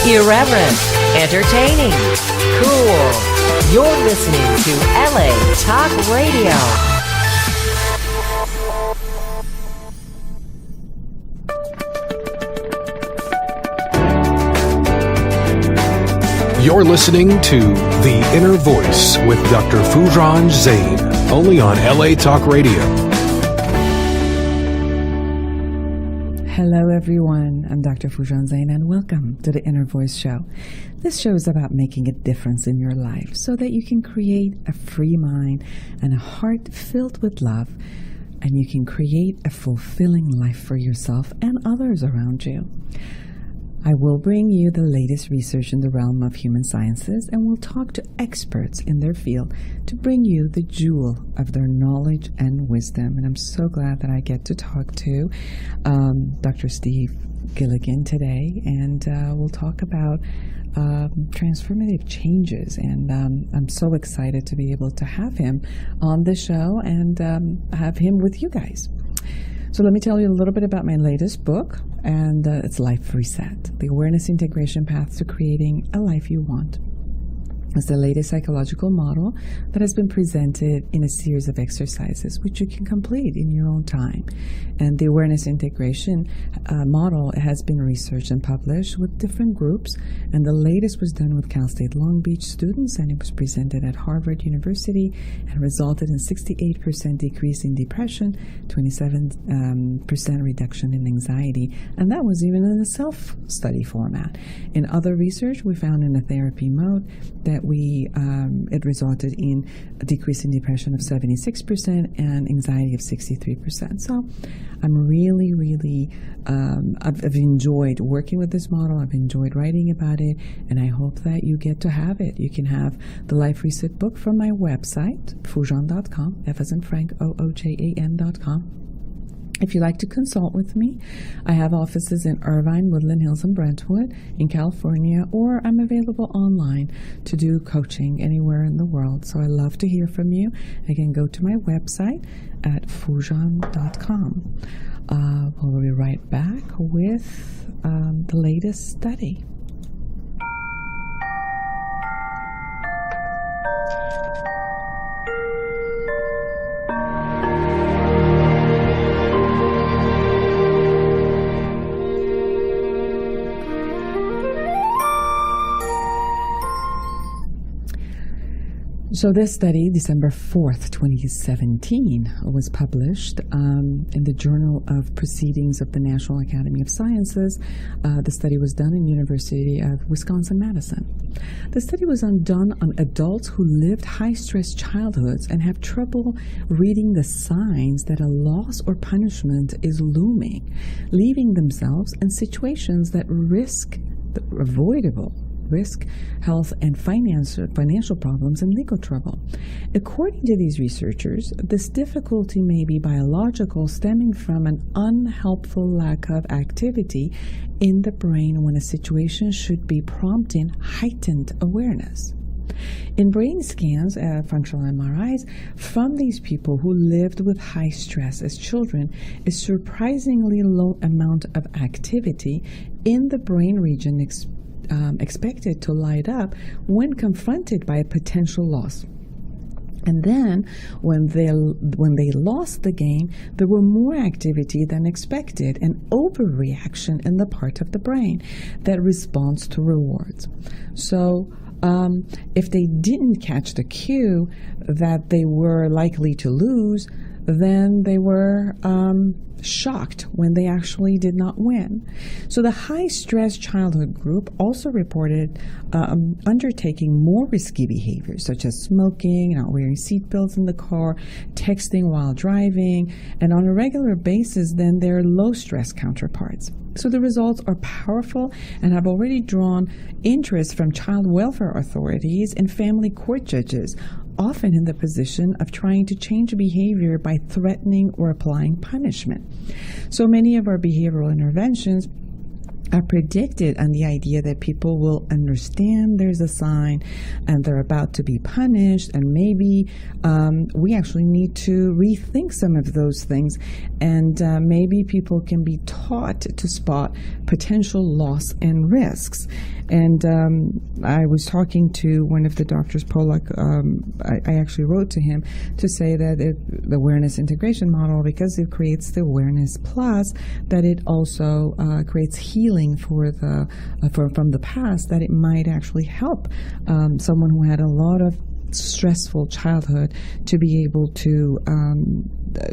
Irreverent, entertaining, cool. You're listening to LA Talk Radio. You're listening to The Innervoice with Dr. Foojan Zeine, only on LA Talk Radio. Hello everyone, I'm Dr. Foojan Zeine and welcome to The Innervoice Show. This show is about making a difference in your life so that you can create a free mind and a heart filled with love, and you can create a fulfilling life for yourself and others around you. I will bring you the latest research in the realm of human sciences, and we'll talk to experts in their field to bring you the jewel of their knowledge and wisdom. And I'm so glad that I get to talk to Dr. Steve Gilligan today, and we'll talk about transformative changes. And I'm so excited to be able to have him on the show and have him with you guys. So let me tell you a little bit about my latest book, and it's Life Reset, the awareness integration path to creating a life you want. It's the latest psychological model that has been presented in a series of exercises, which you can complete in your own time. And the awareness integration model has been researched and published with different groups. And the latest was done with Cal State Long Beach students, and it was presented at Harvard University and resulted in 68% decrease in depression, 27% reduction in anxiety. And that was even in a self-study format. In other research, we found in a therapy mode that it resulted in a decrease in depression of 76% and anxiety of 63%. So I'm really, I've enjoyed working with this model. I've enjoyed writing about it, and I hope that you get to have it. You can have the Life Reset book from my website, Foojan.com, F as in Frank, OOJAN.com. If you'd like to consult with me, I have offices in Irvine, Woodland Hills, and Brentwood in California, or I'm available online to do coaching anywhere in the world. So I love to hear from you. Again, go to my website at Foojan.com. We'll be right back with the latest study. So this study, December 4th, 2017, was published in the Journal of Proceedings of the National Academy of Sciences. The study was done in University of Wisconsin-Madison. The study was done on adults who lived high-stress childhoods and have trouble reading the signs that a loss or punishment is looming, leaving themselves in situations that risk health and financial problems and legal trouble. According to these researchers, this difficulty may be biological, stemming from an unhelpful lack of activity in the brain when a situation should be prompting heightened awareness. In brain scans, functional MRIs, from these people who lived with high stress as children, a surprisingly low amount of activity in the brain region expected to light up when confronted by a potential loss. And then, when they lost the game, there were more activity than expected, an overreaction in the part of the brain that responds to rewards. So, if they didn't catch the cue that they were likely to lose, then they were shocked when they actually did not win. So the high-stress childhood group also reported undertaking more risky behaviors, such as smoking, not wearing seatbelts in the car, texting while driving, and on a regular basis than their low-stress counterparts. So the results are powerful and have already drawn interest from child welfare authorities and family court judges, often in the position of trying to change behavior by threatening or applying punishment. So many of our behavioral interventions are predicted on the idea that people will understand there's a sign and they're about to be punished, and maybe we actually need to rethink some of those things, and maybe people can be taught to spot potential loss and risks. And I was talking to one of the doctors, Polak. I actually wrote to him to say that the awareness integration model, because it creates the awareness plus, that it also creates healing for from the past, that it might actually help someone who had a lot of stressful childhood to be able to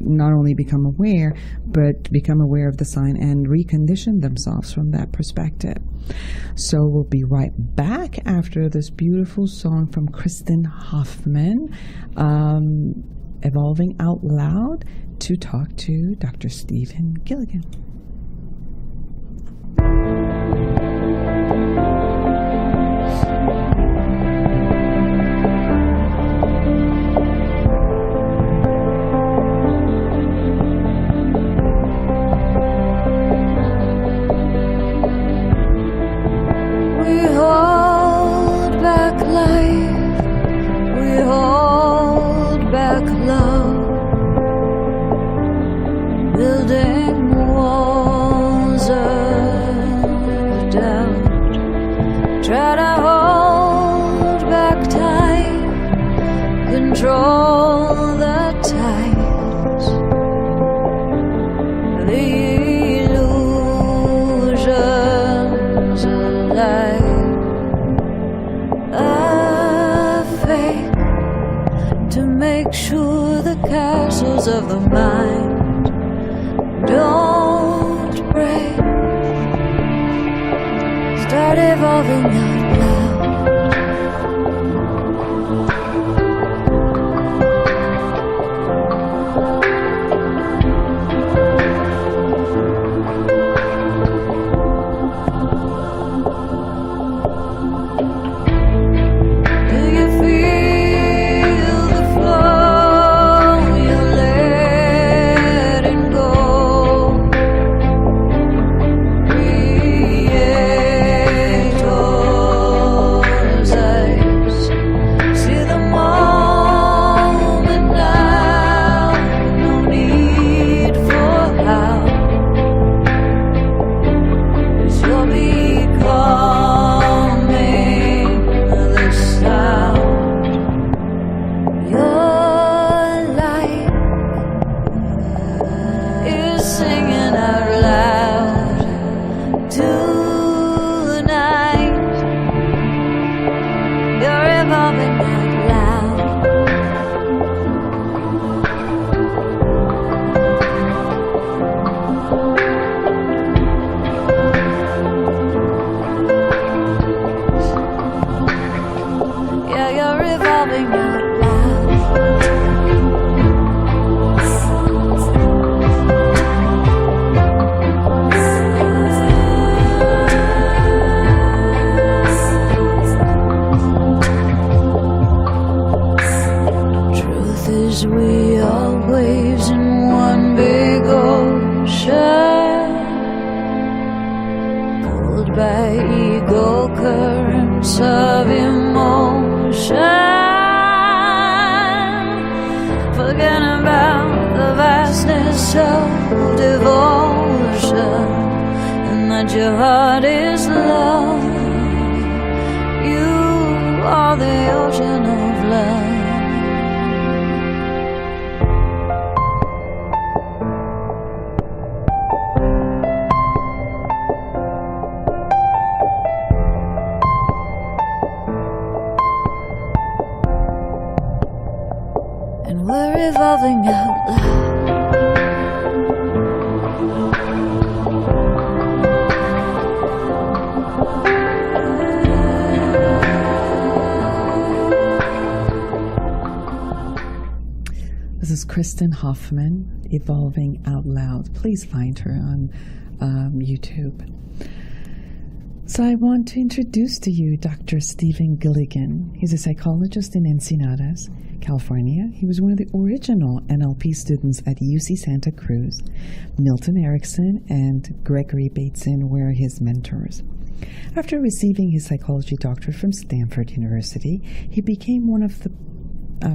not only become aware, but become aware of the sign and recondition themselves from that perspective. So we'll be right back after this beautiful song from Kristen Hoffman, Evolving Out Loud, to talk to Dr. Stephen Gilligan. Of the mind don't break. Start evolving out loud. Kristen Hoffman, Evolving Out Loud. Please find her on YouTube. So I want to introduce to you Dr. Steve Gilligan. He's a psychologist in Encinadas, California. He was one of the original NLP students at UC Santa Cruz. Milton Erickson and Gregory Bateson were his mentors. After receiving his psychology doctorate from Stanford University, he became one of the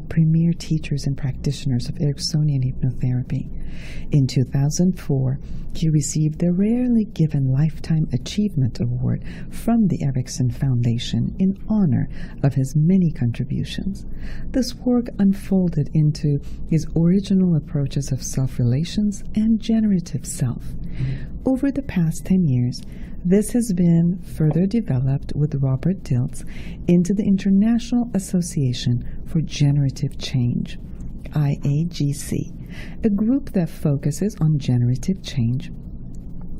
premier teachers and practitioners of Ericksonian hypnotherapy. In 2004, he received the rarely given Lifetime Achievement Award from the Erickson Foundation in honor of his many contributions. This work unfolded into his original approaches of self-relations and generative self. Over the past 10 years, this has been further developed with Robert Dilts into the International Association for Generative Change, IAGC, a group that focuses on generative change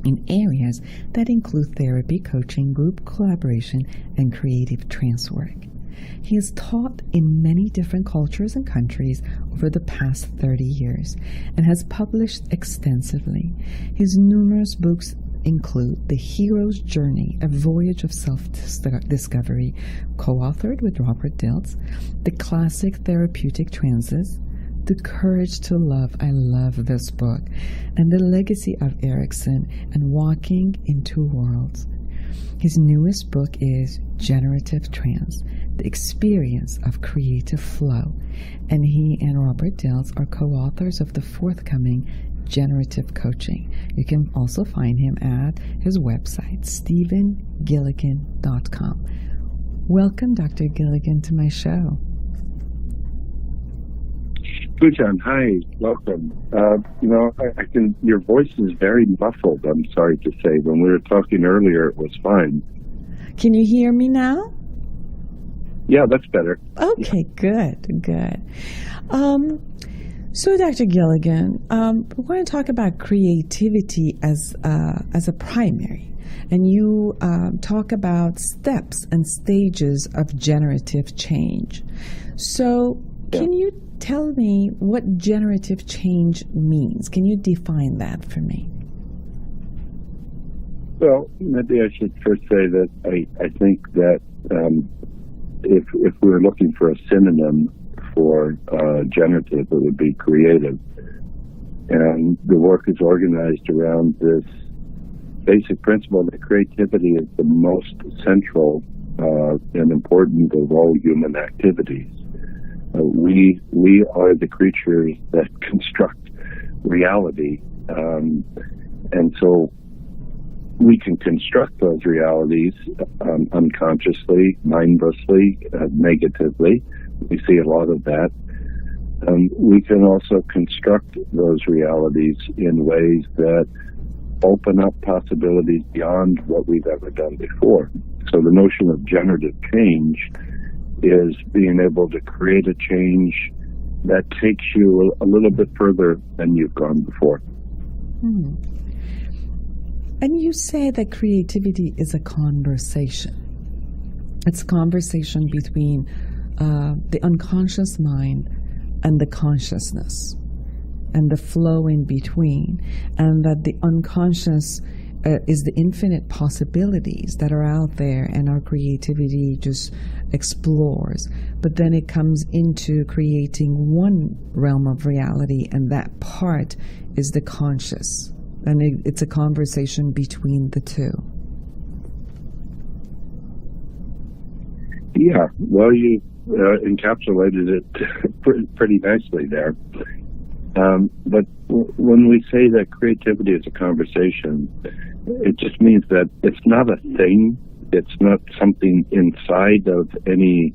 in areas that include therapy, coaching, group collaboration, and creative trance work. He has taught in many different cultures and countries over the past 30 years and has published extensively. His numerous books include The Hero's Journey, A Voyage of Self-Discovery, co-authored with Robert Dilts, The Classic Therapeutic Trances, The Courage to Love, I love this book, and The Legacy of Erickson and Walking in Two Worlds. His newest book is Generative Trance, The Experience of Creative Flow, and he and Robert Dilts are co-authors of the forthcoming Generative Coaching. You can also find him at his website, stevengilligan.com. Welcome, Dr. Gilligan, to my show. Foojan, hi, welcome. I can. Your voice is very muffled, I'm sorry to say. When we were talking earlier, it was fine. Can you hear me now? Yeah, that's better. Okay, good. So, Dr. Gilligan, we're going to talk about creativity as a primary, and you talk about steps and stages of generative change. So, can you tell me what generative change means? Can you define that for me? Well, maybe I should first say that I think that if we were looking for a synonym for generative, it would be creative. And the work is organized around this basic principle that creativity is the most central and important of all human activities. We are the creatures that construct reality, and so we can construct those realities unconsciously, mindlessly, negatively. We see a lot of that. We can also construct those realities in ways that open up possibilities beyond what we've ever done before. So the notion of generative change is being able to create a change that takes you a little bit further than you've gone before. And you say that creativity is a conversation. It's a conversation between the unconscious mind and the consciousness, and the flow in between, and that the unconscious is the infinite possibilities that are out there, and our creativity just explores. But then it comes into creating one realm of reality, and that part is the conscious. And it's a conversation between the two. Yeah, well, you encapsulated it pretty nicely there. But when we say that creativity is a conversation, it just means that it's not a thing. It's not something inside of any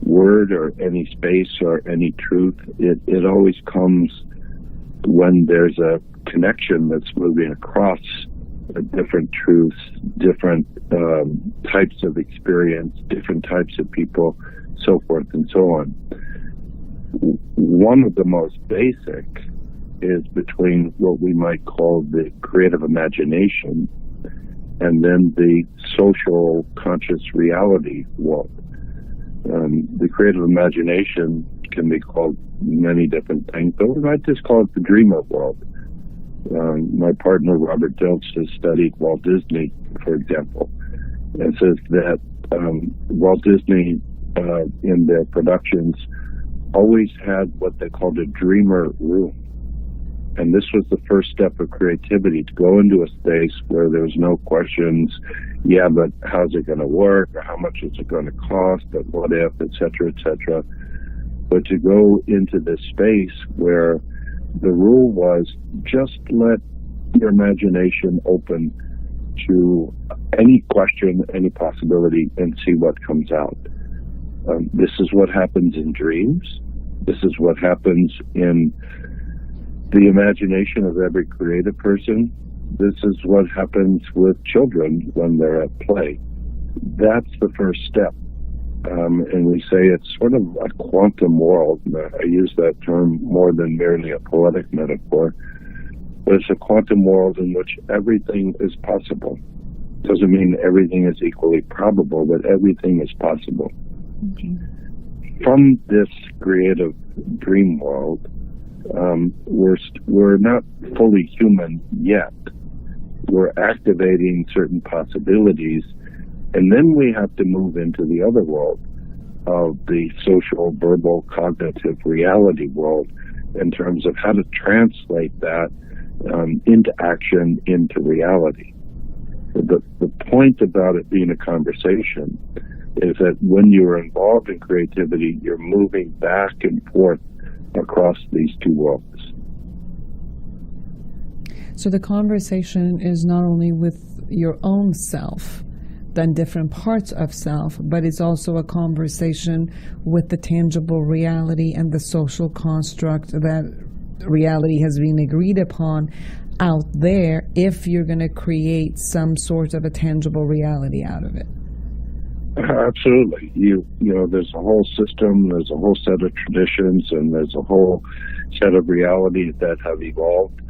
word or any space or any truth. It always comes when there's a connection that's moving across different truths, different types of experience, different types of people, so forth and so on. One of the most basic is between what we might call the creative imagination and then the social conscious reality world. The creative imagination can be called many different things, but we might just call it the dreamer world. My partner, Robert Dilts, has studied Walt Disney, for example, It says that Walt Disney, in their productions, always had what they called a dreamer room. And this was the first step of creativity, to go into a space where there was no questions, yeah, but how's it going to work, or how much is it going to cost, but what if, et cetera, but to go into this space where the rule was just let your imagination open to any question, any possibility, and see what comes out. This is what happens in dreams. This is what happens in the imagination of every creative person. This is what happens with children when they're at play. That's the first step. And we say it's sort of a quantum world. I use that term more than merely a poetic metaphor. But it's a quantum world in which everything is possible. Doesn't mean everything is equally probable, but everything is possible. Okay. From this creative dream world, we're not fully human yet. We're activating certain possibilities, and then we have to move into the other world of the social, verbal, cognitive reality world in terms of how to translate that into action, into reality. The point about it being a conversation is that when you're involved in creativity, you're moving back and forth across these two worlds. So the conversation is not only with your own self, then different parts of self, but it's also a conversation with the tangible reality and the social construct that reality has been agreed upon out there, if you're going to create some sort of a tangible reality out of it. Absolutely. You know, there's a whole system, there's a whole set of traditions, and there's a whole set of realities that have evolved.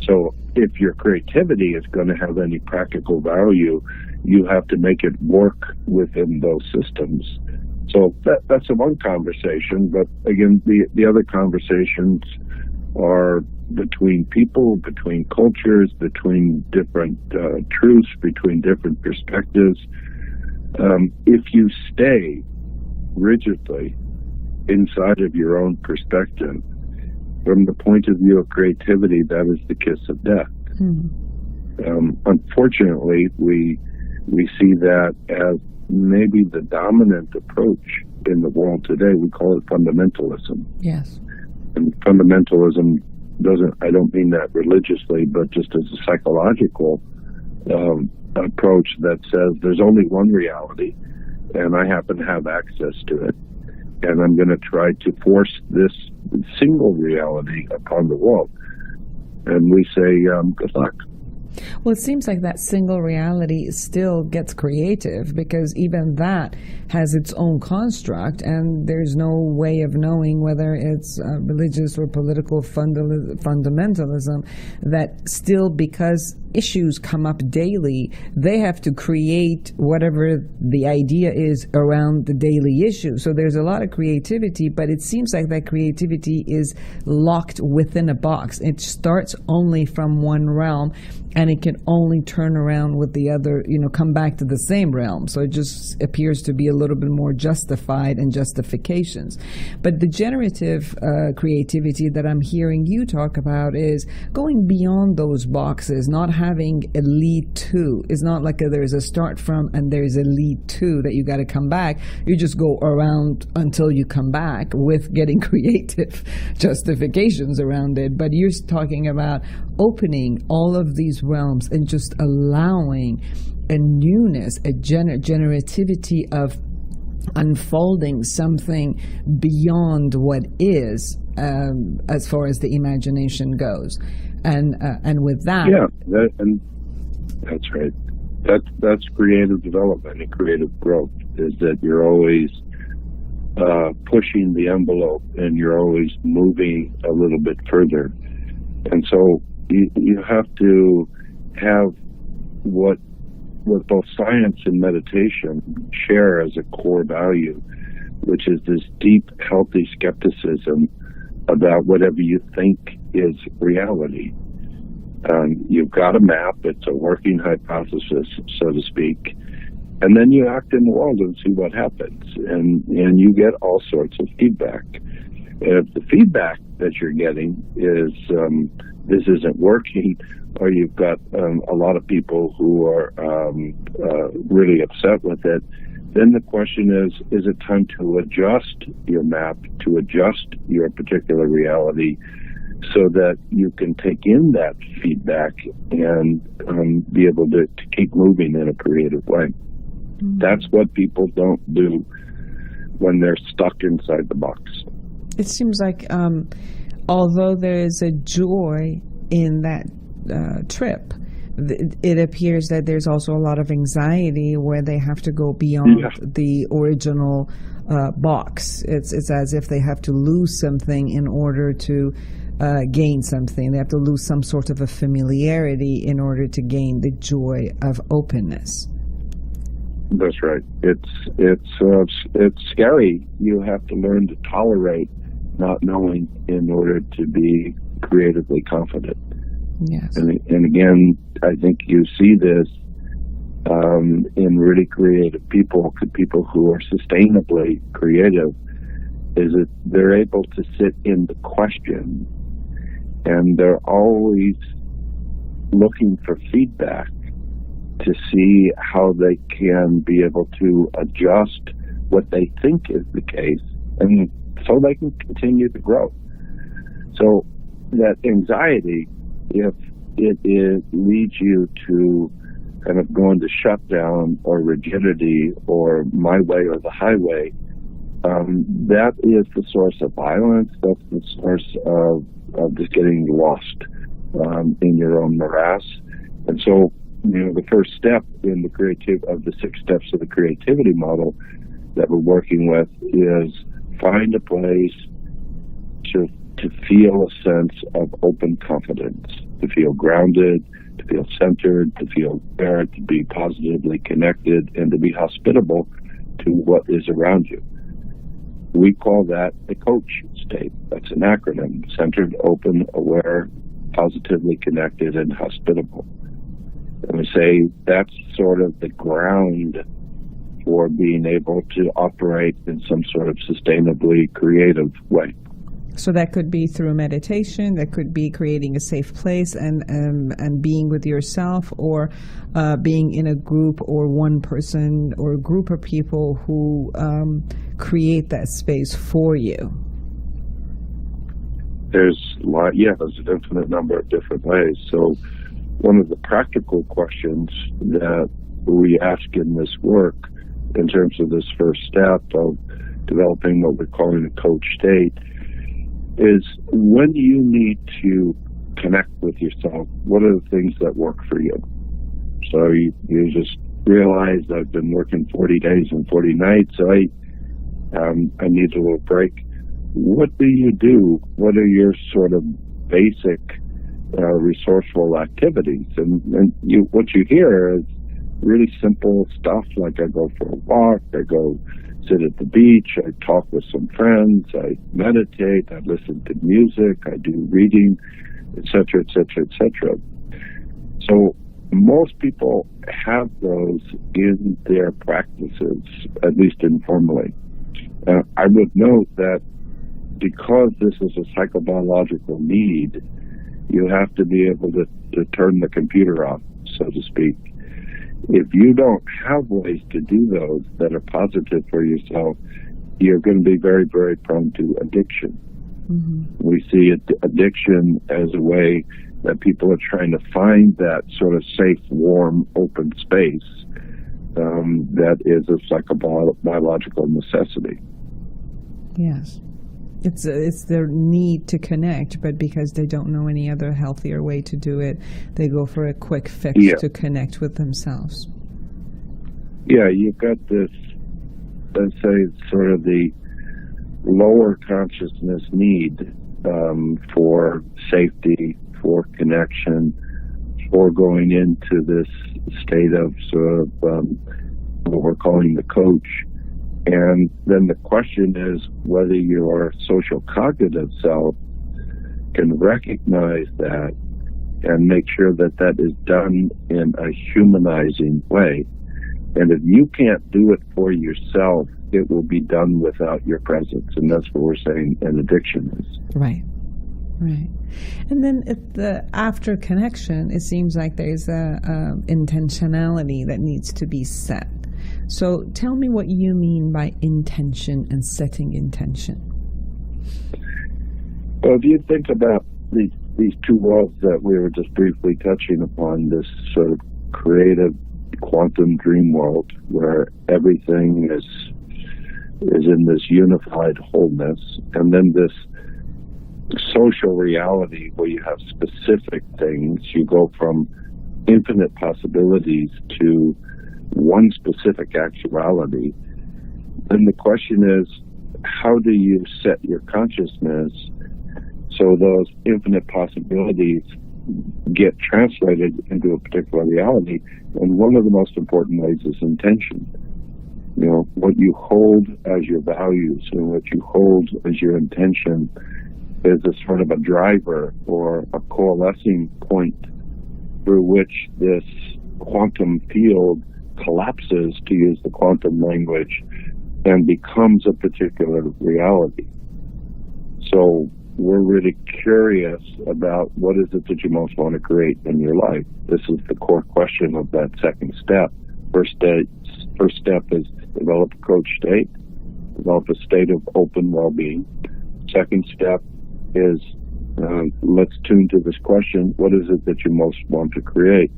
So if your creativity is going to have any practical value, you have to make it work within those systems. So that's a one conversation, but again, the other conversations are between people, between cultures, between different truths, between different perspectives. If you stay rigidly inside of your own perspective, from the point of view of creativity, that is the kiss of death. Unfortunately, we see that as maybe the dominant approach in the world today. We call it fundamentalism. Yes. And fundamentalism I don't mean that religiously, but just as a psychological approach that says there's only one reality, and I happen to have access to it, and I'm going to try to force this single reality upon the world. And we say, good luck. Well, it seems like that single reality still gets creative, because even that has its own construct, and there's no way of knowing whether it's religious or political fundamentalism, that still, because issues come up daily, they have to create whatever the idea is around the daily issue. So there's a lot of creativity, but it seems like that creativity is locked within a box. It starts only from one realm, and it can only turn around with the other, come back to the same realm. So it just appears to be a little bit more justified and justifications. But the generative creativity that I'm hearing you talk about is going beyond those boxes, not having a lead to. It's not like there's a start from and there's a lead to that you got to come back. You just go around until you come back with getting creative justifications around it. But you're talking about opening all of these realms and just allowing a newness, a generativity of unfolding something beyond what is, as far as the imagination goes. And with that, that's right. That's creative development and creative growth. Is that you're always pushing the envelope, and you're always moving a little bit further. And so you have to have what both science and meditation share as a core value, which is this deep, healthy skepticism about whatever you think is reality. You've got a map, it's a working hypothesis, so to speak, And then you act in the world and see what happens. And you get all sorts of feedback. And if the feedback that you're getting is this isn't working, or you've got a lot of people who are really upset with it, then the question is it time to adjust your map, to adjust your particular reality so that you can take in that feedback and be able to keep moving in a creative way? Mm-hmm. That's what people don't do when they're stuck inside the box. It seems like although there is a joy in that trip, it appears that there's also a lot of anxiety where they have to go beyond the original box. It's as if they have to lose something in order to gain something. They have to lose some sort of a familiarity in order to gain the joy of openness. That's right. It's scary. You have to learn to tolerate not knowing in order to be creatively confident. Yes. And again, I think you see this in really creative people who are sustainably creative, is that they're able to sit in the question, and they're always looking for feedback to see how they can be able to adjust what they think is the case, and so they can continue to grow. So that anxiety, if it leads you to kind of go into shutdown or rigidity or my way or the highway, that is the source of violence. That's the source of just getting lost in your own morass. And so, the first step in the 6 steps of the creativity model that we're working with is find a place to feel a sense of open confidence, to feel grounded, to feel centered, to feel fair, to be positively connected, and to be hospitable to what is around you. We call that the coach state. That's an acronym: centered, open, aware, positively connected, and hospitable. And we say that's sort of the ground for being able to operate in some sort of sustainably creative way. So that could be through meditation, that could be creating a safe place and being with yourself, or being in a group or one person or a group of people who create that space for you. There's an infinite number of different ways. So one of the practical questions that we ask in this work, in terms of this first step of developing what we're calling a coach state, is when you need to connect with yourself, what are the things that work for you? So you just realize I've been working 40 days and 40 nights, so I need a little break. What do you do? What are your sort of basic resourceful activities? And what you hear is really simple stuff, like I go for a walk, I go sit at the beach, I talk with some friends, I meditate, I listen to music, I do reading, etc., etc., etc. So most people have those in their practices, at least informally. I would note that because this is a psychobiological need, you have to be able to turn the computer off, so to speak. If you don't have ways to do those that are positive for yourself, you're going to be very, very prone to addiction. Mm-hmm. We see addiction as a way that people are trying to find that sort of safe, warm, open space that is a psychobiological necessity. Yes. It's their need to connect, but because they don't know any other healthier way to do it, they go for a quick fix to connect with themselves. Yeah, you've got this, let's say, sort of the lower consciousness need for safety, for connection, for going into this state of sort of what we're calling the coach. And then the question is whether your social cognitive self can recognize that and make sure that that is done in a humanizing way, And if you can't do it for yourself, it will be done without your presence. And that's what we're saying an addiction is. Right. Right. And then after connection, it seems like there's a intentionality that needs to be set. So tell me what you mean by intention and setting intention. Well, if you think about these two worlds that we were just briefly touching upon, this sort of creative quantum dream world where everything is in this unified wholeness, and then this social reality where you have specific things, you go from infinite possibilities to one specific actuality, then the question is, how do you set your consciousness so those infinite possibilities get translated into a particular reality? And one of the most important ways is intention. You know, what you hold as your values and what you hold as your intention is a sort of a driver or a coalescing point through which this quantum field collapses, to use the quantum language, and becomes a particular reality. So we're really curious about what is it that you most want to create in your life. This is the core question of that second step. First step is develop a coach state, develop a state of open well-being. Second step is let's tune to this question, what is it that you most want to create?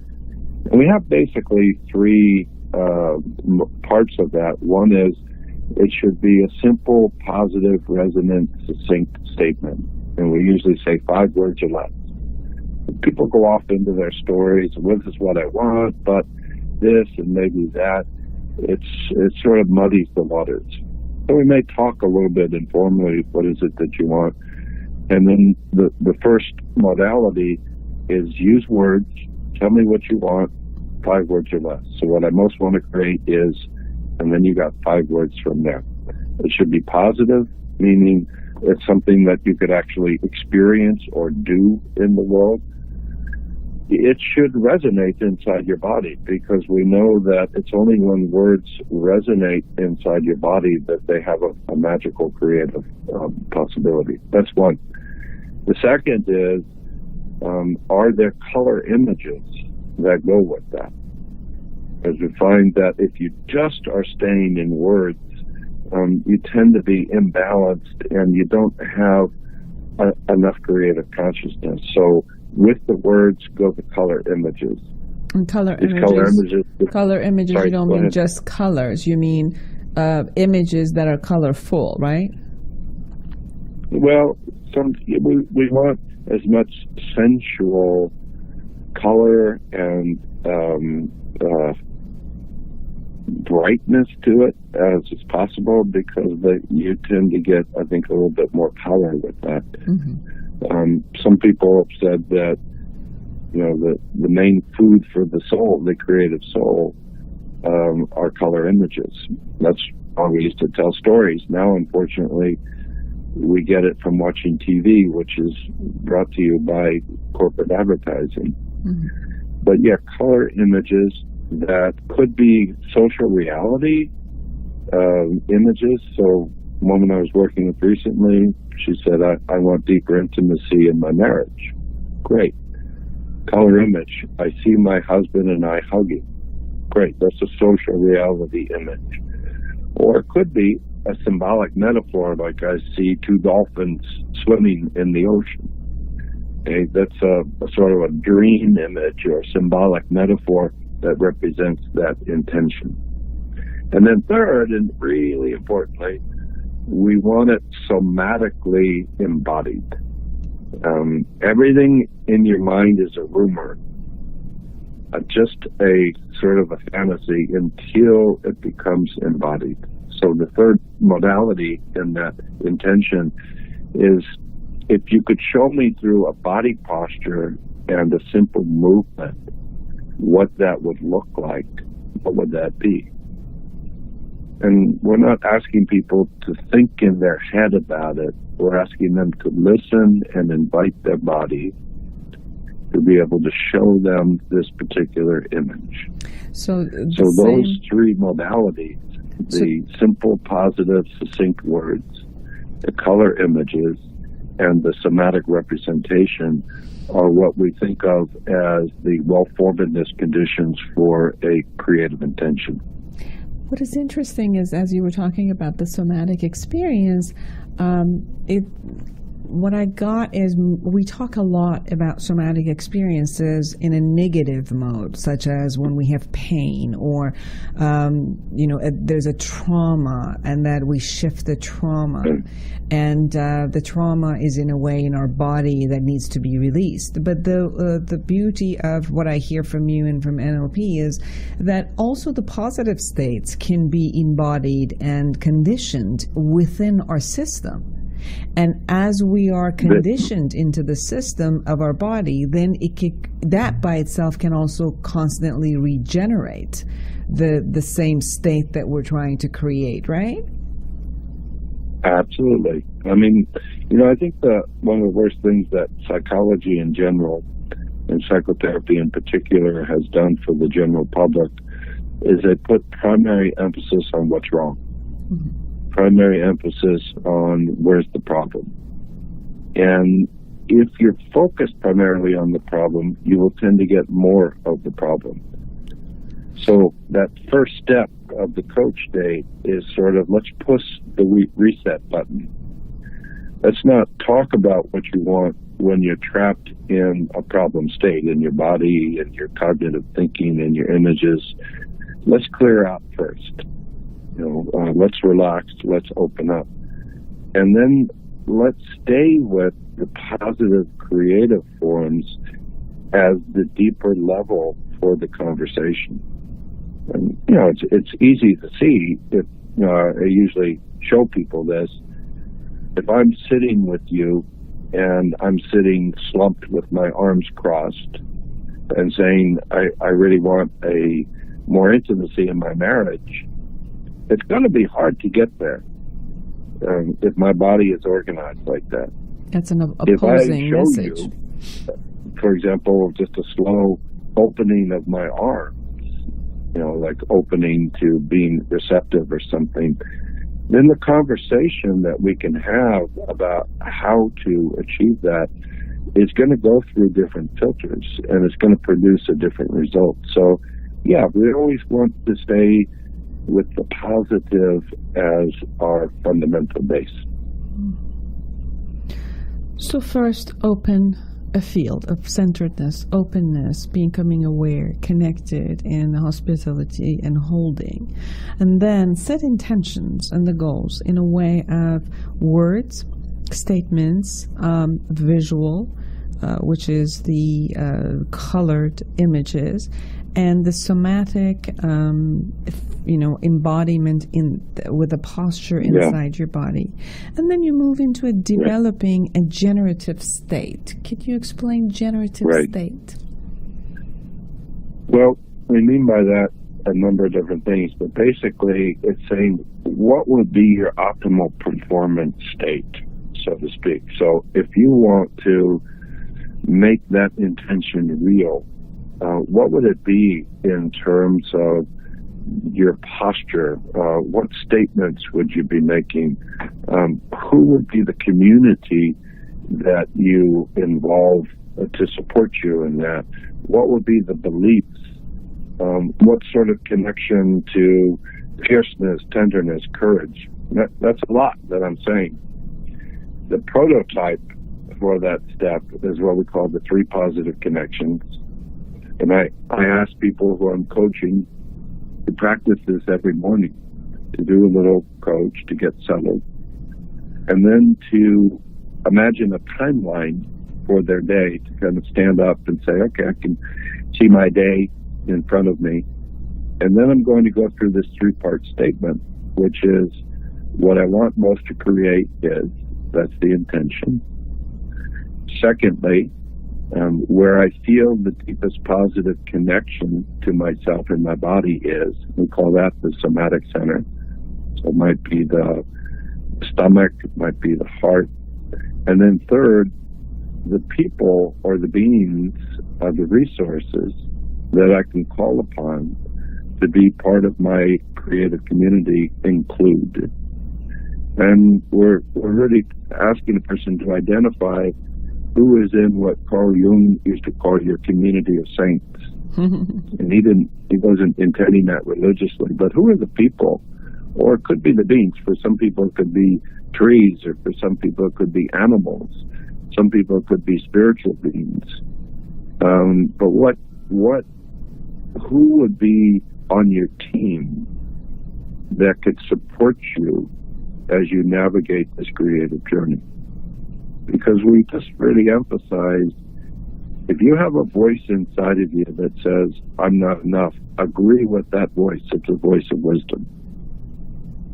And we have basically three parts of that. One is it should be a simple, positive, resonant, succinct statement. And we usually say 5 words or less. People go off into their stories, this is what I want, but this and maybe that. It sort of muddies the waters. So we may talk a little bit informally, what is it that you want? And then the first modality is use words, tell me what you want, 5 words or less. So what I most want to create is, and then you got 5 words from there. It should be positive, meaning it's something that you could actually experience or do in the world. It should resonate inside your body, because we know that it's only when words resonate inside your body that they have a magical creative possibility. That's one. The second is, are there color images that go with that? As we find that if you just are staying in words, you tend to be imbalanced and you don't have enough creative consciousness. So with the words go the color images. And color images, Sorry, you don't mean just colors. You mean images that are colorful, right? Well, we want as much sensual color and brightness to it as is possible, because you tend to get, I think, a little bit more power with that. Mm-hmm. Some people have said that, you know, the main food for the soul, the creative soul, are color images. That's how we used to tell stories. Now, unfortunately, we get it from watching TV, which is brought to you by corporate advertising. Mm-hmm. But yeah, color images that could be social reality images. So a woman I was working with recently, she said, I want deeper intimacy in my marriage. Great. Color image, I see my husband and I hugging. Great, that's a social reality image. Or it could be a symbolic metaphor, like I see 2 dolphins swimming in the ocean. Okay, that's a sort of a dream image or symbolic metaphor that represents that intention. And then third, and really importantly, we want it somatically embodied. Everything in your mind is a rumor, just a sort of a fantasy until it becomes embodied. So the third modality in that intention is, if you could show me through a body posture and a simple movement what that would look like, what would that be? And we're not asking people to think in their head about it. We're asking them to listen and invite their body to be able to show them this particular image. So those three modalities, the simple, positive, succinct words, the color images, and the somatic representation are what we think of as the well-formedness conditions for a creative intention. What is interesting is, as you were talking about the somatic experience, what I got is we talk a lot about somatic experiences in a negative mode, such as when we have pain or, there's a trauma and that we shift the trauma. And the trauma is in a way in our body that needs to be released. But the beauty of what I hear from you and from NLP is that also the positive states can be embodied and conditioned within our system. And as we are conditioned into the system of our body, then that by itself can also constantly regenerate the same state that we're trying to create, right? Absolutely. I mean, I think that one of the worst things that psychology in general and psychotherapy in particular has done for the general public is they put primary emphasis on what's wrong. Mm-hmm. Primary emphasis on where's the problem. And if you're focused primarily on the problem, you will tend to get more of the problem. So that first step of the coach day is sort of, let's push the reset button. Let's not talk about what you want when you're trapped in a problem state in your body and your cognitive thinking and your images. Let's clear out first. Let's relax, let's open up. And then let's stay with the positive creative forms as the deeper level for the conversation. And, it's easy to see. I usually show people this. If I'm sitting with you and I'm sitting slumped with my arms crossed and saying, I really want a more intimacy in my marriage, it's going to be hard to get there if my body is organized like that. That's an opposing message. You, for example, just a slow opening of my arms, like opening to being receptive or something, then the conversation that we can have about how to achieve that is going to go through different filters and it's going to produce a different result. So, yeah, we always want to stay with the positive as our fundamental base. So first, open a field of centeredness, openness, becoming aware, connected, and hospitality and holding. And then set intentions and the goals in a way of words, statements, visual, which is the colored images, and the somatic, embodiment with a posture inside your body. And then you move into a developing a generative state. Could you explain generative state? Well, we mean by that a number of different things, but basically it's saying what would be your optimal performance state, so to speak. So if you want to make that intention real, what would it be in terms of your posture? What statements would you be making? Who would be the community that you involve to support you in that? What would be the beliefs? What sort of connection to fierceness, tenderness, courage? That's a lot that I'm saying. The prototype for that step is what we call the 3 positive connections. And I ask people who I'm coaching to practice this every morning, to do a little coach, to get settled, and then to imagine a timeline for their day, to kind of stand up and say, okay, I can see my day in front of me. And then I'm going to go through this 3-part statement, which is what I want most to create is, that's the intention. Secondly, where I feel the deepest positive connection to myself and my body is, we call that the somatic center. So it might be the stomach, it might be the heart. And then third, the people or the beings or the resources that I can call upon to be part of my creative community include. And we're really asking a person to identify who is in what Carl Jung used to call your community of saints. And he wasn't intending that religiously, but who are the people? Or it could be the beings. For some people it could be trees, or for some people it could be animals. Some people it could be spiritual beings. But who would be on your team that could support you as you navigate this creative journey? Because we just really emphasize, if you have a voice inside of you that says, I'm not enough, agree with that voice. It's a voice of wisdom.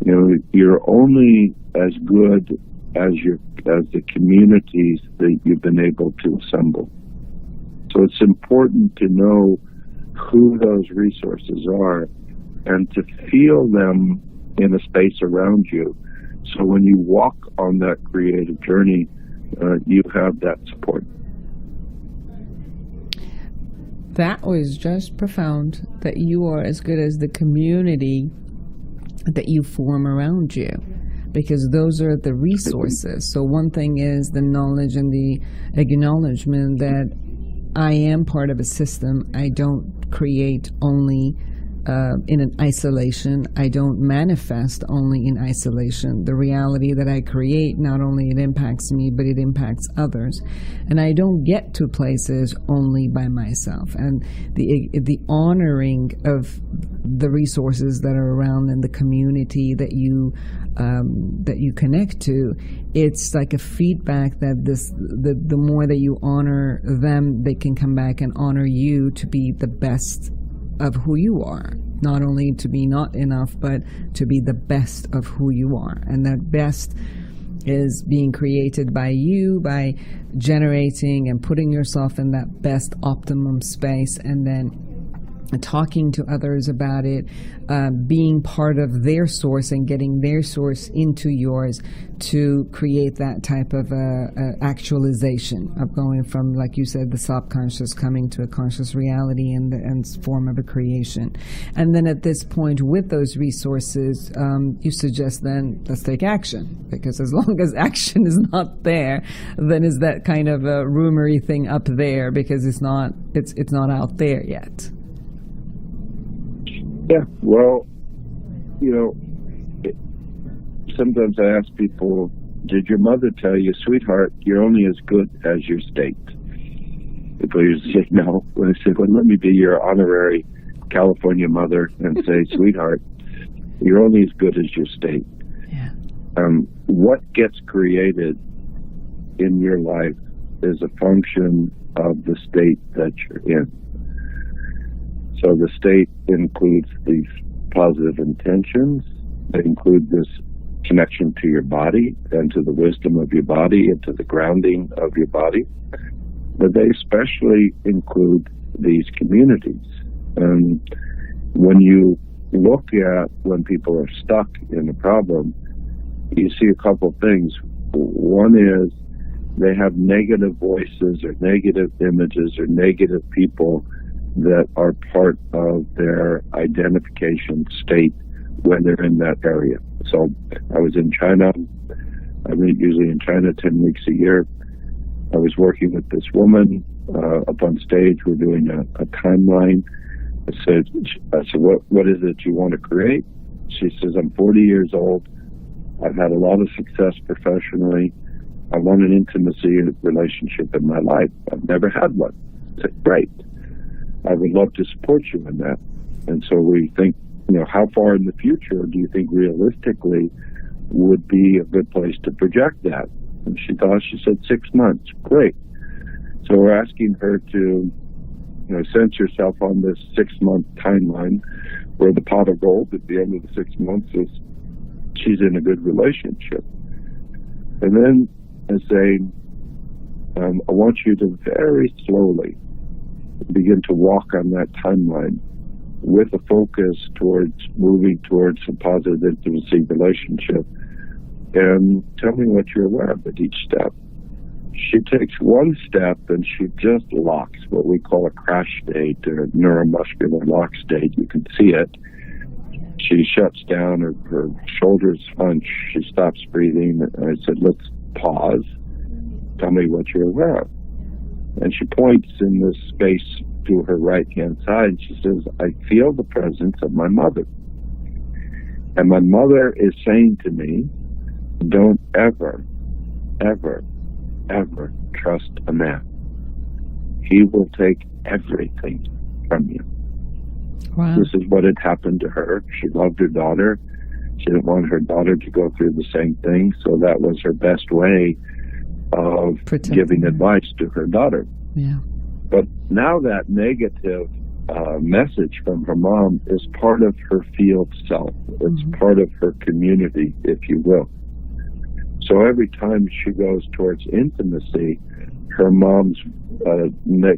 You know, you're only as good as the communities that you've been able to assemble. So it's important to know who those resources are and to feel them in a space around you. So when you walk on that creative journey, you have that support. That was just profound, that you are as good as the community that you form around you, because those are the resources. So one thing is the knowledge and the acknowledgement that I am part of a system. I don't create only in an isolation. I don't manifest only in isolation. The reality that I create, not only it impacts me, but it impacts others. And I don't get to places only by myself. And the honoring of the resources that are around in the community that you connect to, it's like a feedback that the more that you honor them, they can come back and honor you to be the best of who you are. Not only to be not enough, but to be the best of who you are. And that best is being created by you, by generating and putting yourself in that best optimum space, and then talking to others about it, being part of their source and getting their source into yours to create that type of actualization of going from, like you said, the subconscious coming to a conscious reality and form of a creation. And then at this point, with those resources, you suggest then let's take action, because as long as action is not there, then is that kind of a rumory thing up there, because it's not out there yet. Yeah, well, you know, sometimes I ask people, did your mother tell you, sweetheart, you're only as good as your state? People usually say no. When I say, well, let me be your honorary California mother and say, sweetheart, you're only as good as your state. Yeah. What gets created in your life is a function of the state that you're in. So the state includes these positive intentions. They include this connection to your body and to the wisdom of your body and to the grounding of your body. But they especially include these communities. And when you look at when people are stuck in a problem, you see a couple of things. One is they have negative voices or negative images or negative people that are part of their identification state when they're in that area. So I was in China. I'm usually in China 10 weeks a year. I was working with this woman up on stage. We're doing a timeline. I said, what is it you want to create? She says, I'm 40 years old. I've had a lot of success professionally. I want an intimacy relationship in my life. I've never had one. I said, great. I would love to support you in that. And so we think, you know, how far in the future do you think realistically would be a good place to project that? And she said 6 months. Great. So we're asking her to, you know, sense herself on this 6-month timeline where the pot of gold at the end of the 6 months is she's in a good relationship. And then I say, I want you to very slowly begin to walk on that timeline with a focus towards moving towards a positive intimacy relationship. And tell me what you're aware of at each step. she takes one step and she just locks, what we call a crash state or neuromuscular lock state. You can see it. She shuts down, her shoulders hunch, she stops breathing. I said, let's pause. Tell me what you're aware of. And she points in this space to her right-hand side. She says, I feel the presence of my mother. And my mother is saying to me, don't ever, ever, ever trust a man. He will take everything from you. Wow. This is what had happened to her. She loved her daughter. She didn't want her daughter to go through the same thing, so that was her best way of giving advice to her daughter. Yeah. But now that negative message from her mom is part of her field self. It's part of her community, if you will. So every time she goes towards intimacy, her mom's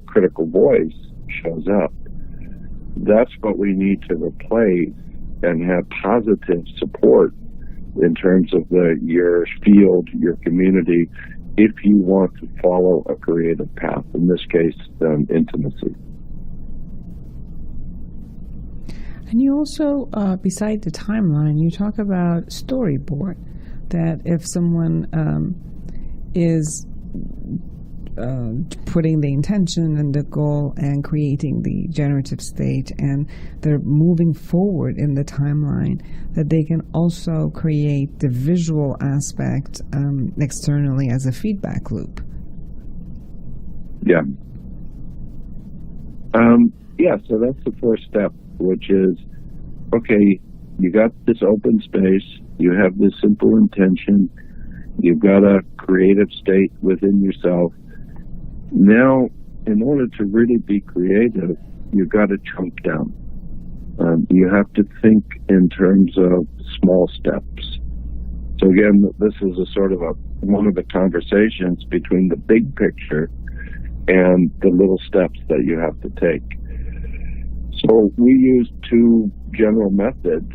critical voice shows up. That's what we need to replace and have positive support in terms of your field, your community, if you want to follow a creative path, in this case, intimacy. And you also, beside the timeline, you talk about storyboard, that if someone is putting the intention and the goal and creating the generative state and they're moving forward in the timeline, that they can also create the visual aspect externally as a feedback loop. Yeah. So that's the first step, which is, okay, you got this open space, you have this simple intention, you've got a creative state within yourself. Now, in order to really be creative, you've got to chunk down. You have to think in terms of small steps. So again, this is a sort of one of the conversations between the big picture and the little steps that you have to take. So we use two general methods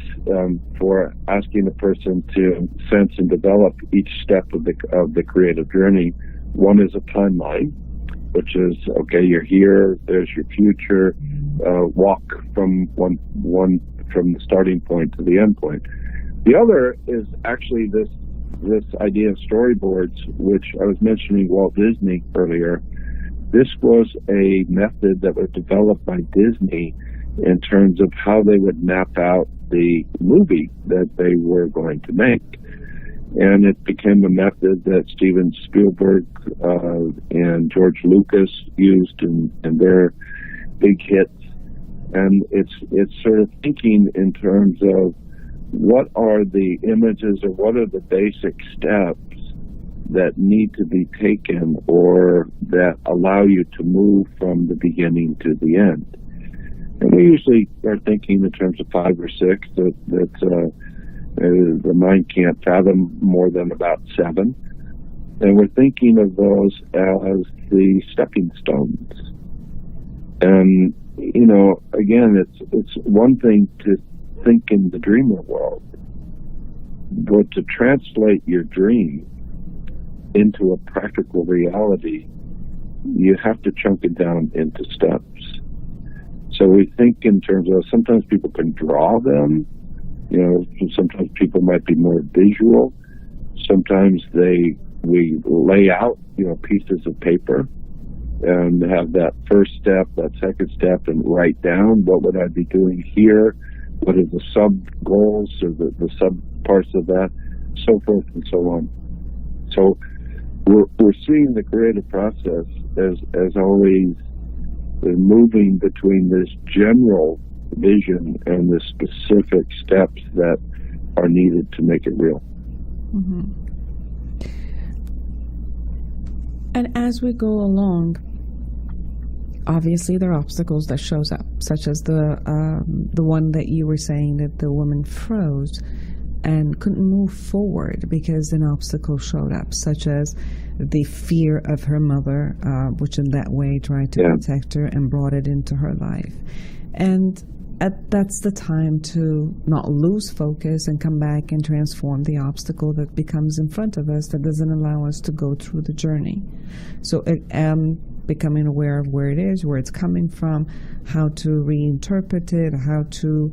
for asking a person to sense and develop each step of the creative journey. One is a timeline, which is, okay, you're here, there's your future, walk from from the starting point to the end point. The other is actually this idea of storyboards, which I was mentioning Walt Disney earlier. This was a method that was developed by Disney in terms of how they would map out the movie that they were going to make. And it became a method that Steven Spielberg and George Lucas used in their big hits. And it's sort of thinking in terms of what are the images or what are the basic steps that need to be taken or that allow you to move from the beginning to the end. And we usually are thinking in terms of 5 or 6 that the mind can't fathom more than about 7. And we're thinking of those as the stepping stones. And, you know, again, it's one thing to think in the dreamer world, but to translate your dream into a practical reality, you have to chunk it down into steps. So we think in terms of, sometimes people can draw them, you know, sometimes people might be more visual. Sometimes we lay out, you know, pieces of paper and have that first step, that second step, and write down what would I be doing here, what are the sub goals or the sub parts of that, so forth and so on. So we're seeing the creative process as always moving between this general vision and the specific steps that are needed to make it real. Mm-hmm. And as we go along, obviously there are obstacles that shows up, such as the one that you were saying that the woman froze. and couldn't move forward because an obstacle showed up, such as the fear of her mother, which in that way tried to protect her and brought it into her life. And that's the time to not lose focus and come back and transform the obstacle that becomes in front of us that doesn't allow us to go through the journey. So becoming aware of where it is, where it's coming from, how to reinterpret it, how to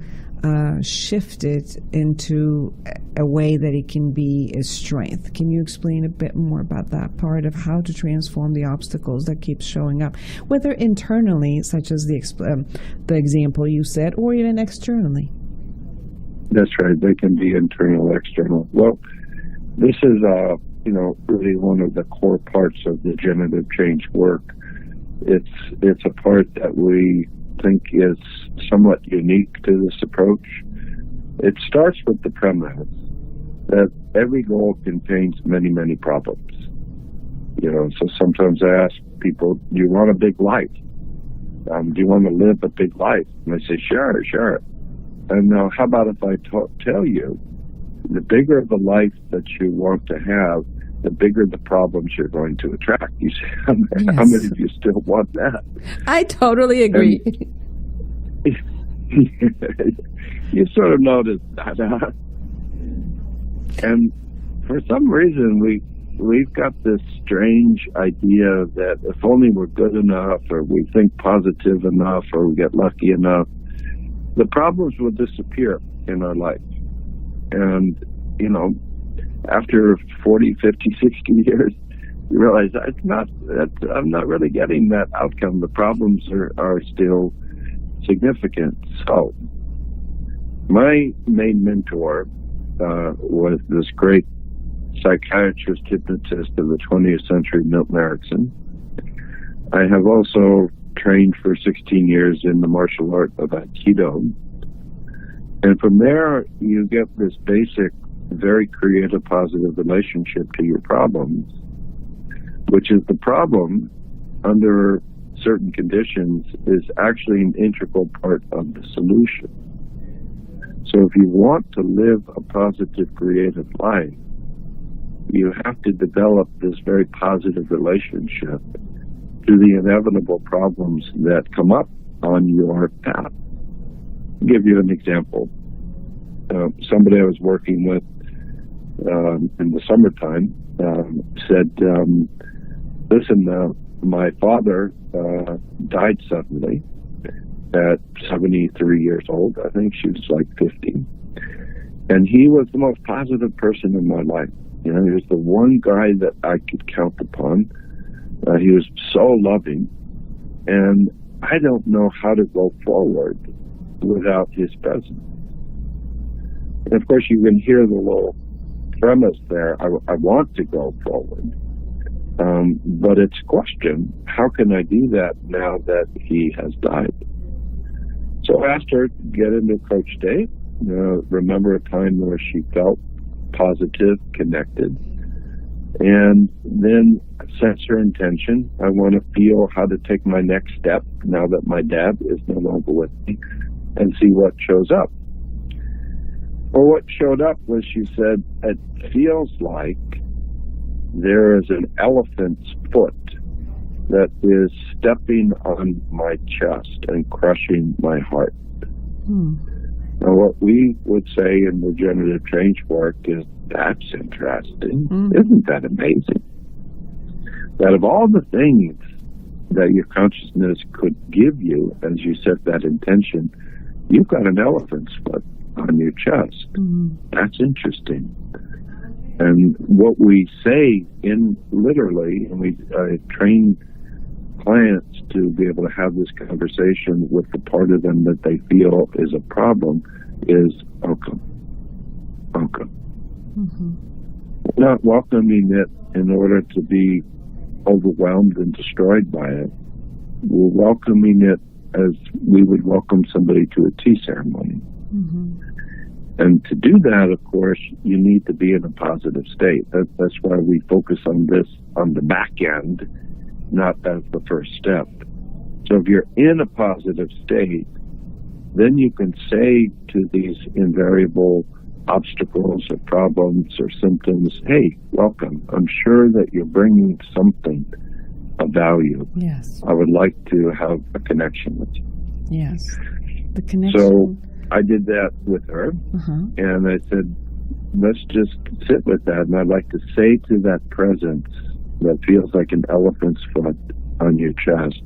shift it into a way that it can be a strength. Can you explain a bit more about that part of how to transform the obstacles that keep showing up, whether internally, such as the example you said, or even externally? That's right. They can be internal, external. Well, this is really one of the core parts of the generative change work. It's a part that we think is somewhat unique to this approach. It starts with the premise that every goal contains many, many problems. So sometimes I ask people, do you want a big life? Do you want to live a big life? And they say, sure. And now, how about if I tell you, the bigger the life that you want to have, the bigger the problems you're going to attract. You say, how many of you still want that? I totally agree. You sort of noticed that. And for some reason, we've got this strange idea that if only we're good enough, or we think positive enough, or we get lucky enough, the problems will disappear in our life. And, after 40, 50, 60 years, you realize I'm not really getting that outcome. The problems are still significant. So my main mentor was this great psychiatrist, hypnotist of the 20th century, Milton Erickson. I have also trained for 16 years in the martial art of Aikido. And from there, you get this basic, very creative, positive relationship to your problems, which is the problem under certain conditions is actually an integral part of the solution. So if you want to live a positive, creative life, you have to develop this very positive relationship to the inevitable problems that come up on your path. I'll give you an example. Somebody I was working with in the summertime said, listen, my father died suddenly at 73 years old. I think she was like 50. And he was the most positive person in my life. He was the one guy that I could count upon. He was so loving. And I don't know how to go forward without his presence. And of course, you can hear the little premise there. I want to go forward. But it's a question, how can I do that now that he has died? So I asked her to get into coach state, remember a time where she felt positive, connected, and then set her intention. I want to feel how to take my next step now that my dad is no longer with me, and see what shows up. Well, what showed up was, she said, it feels like there is an elephant's foot that is stepping on my chest and crushing my heart. Now, what we would say in the generative change work is, that's interesting. Isn't that amazing? That of all the things that your consciousness could give you as you set that intention, you've got an elephant's foot on your chest. That's interesting. And what we say literally, and we train clients to be able to have this conversation with the part of them that they feel is a problem, is welcome. Not welcoming it in order to be overwhelmed and destroyed by it. We're welcoming it as we would welcome somebody to a tea ceremony. And to do that, of course, you need to be in a positive state. That's why we focus on this on the back end, not as the first step. So if you're in a positive state, then you can say to these invariable obstacles or problems or symptoms, hey, welcome. I'm sure that you're bringing something of value. Yes. I would like to have a connection with you. Yes. The connection. So I did that with her, and I said, let's just sit with that. And I'd like to say to that presence that feels like an elephant's foot on your chest,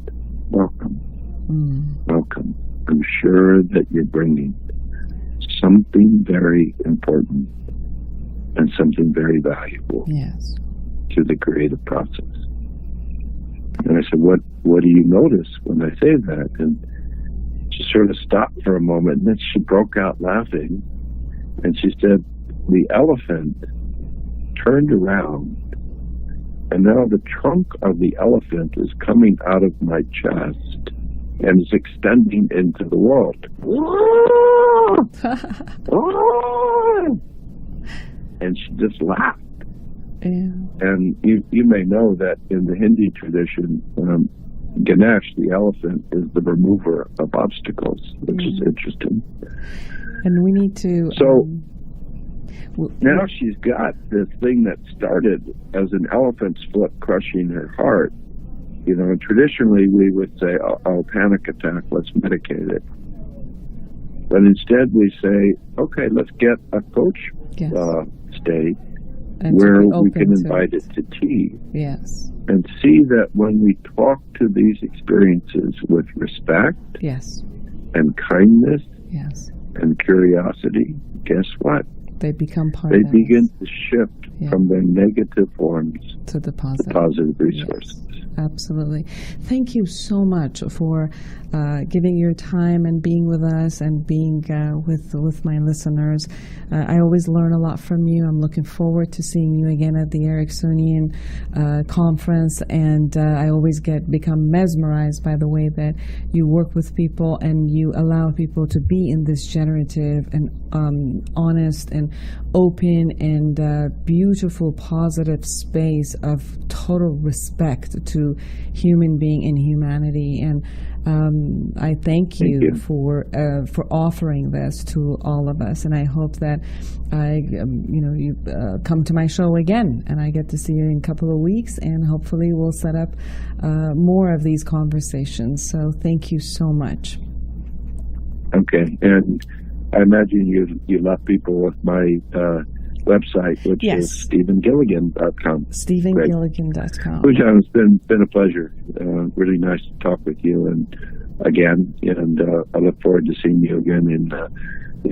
welcome. Welcome. I'm sure that you're bringing something very important and something very valuable to the creative process. And I said, what do you notice when I say that? And she sort of stopped for a moment, and then she broke out laughing. And she said, the elephant turned around, and now the trunk of the elephant is coming out of my chest and is extending into the world. And she just laughed. And you may know that in the Hindi tradition, Ganesh, the elephant, is the remover of obstacles, which is interesting. And we need to... So now she's got this thing that started as an elephant's foot crushing her heart. You know, traditionally we would say, oh, panic attack, let's medicate it. But instead we say, okay, let's get a coach state and where we can invite it to tea. Yes. And see that when we talk to these experiences with respect and kindness and curiosity, guess what? They become part They of begin to shift from their negative forms to the positive resources. Yes. Absolutely. Thank you so much for giving your time and being with us and being with my listeners. I always learn a lot from you. I'm looking forward to seeing you again at the Ericksonian conference, and I always become mesmerized by the way that you work with people and you allow people to be in this generative and honest and open and beautiful, positive space of total respect to human being and humanity. And I thank you for offering this to all of us. And I hope that you come to my show again, and I get to see you in a couple of weeks, and hopefully we'll set up more of these conversations. So thank you so much. Okay, and I imagine you left people with my website, which is StephenGilligan.com. StephenGilligan.com. Foojan, it's been a pleasure. Really nice to talk with you and I look forward to seeing you again in the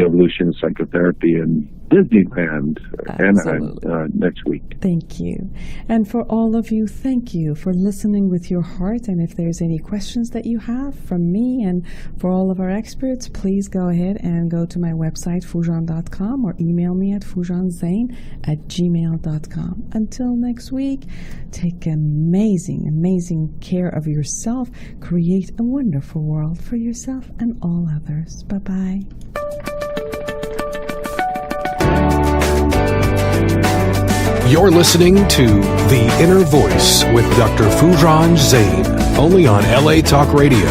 Evolution of Psychotherapy in Disneyland, Anaheim, next week. Thank you. And for all of you, thank you for listening with your heart. And if there's any questions that you have from me and for all of our experts, please go ahead and go to my website, Foojan.com, or email me at FoojanZeine@gmail.com. Until next week, take amazing, amazing care of yourself. Create a wonderful world for yourself and all others. Bye-bye. You're listening to The Inner Voice with Dr. Foojan Zeine, only on LA Talk Radio.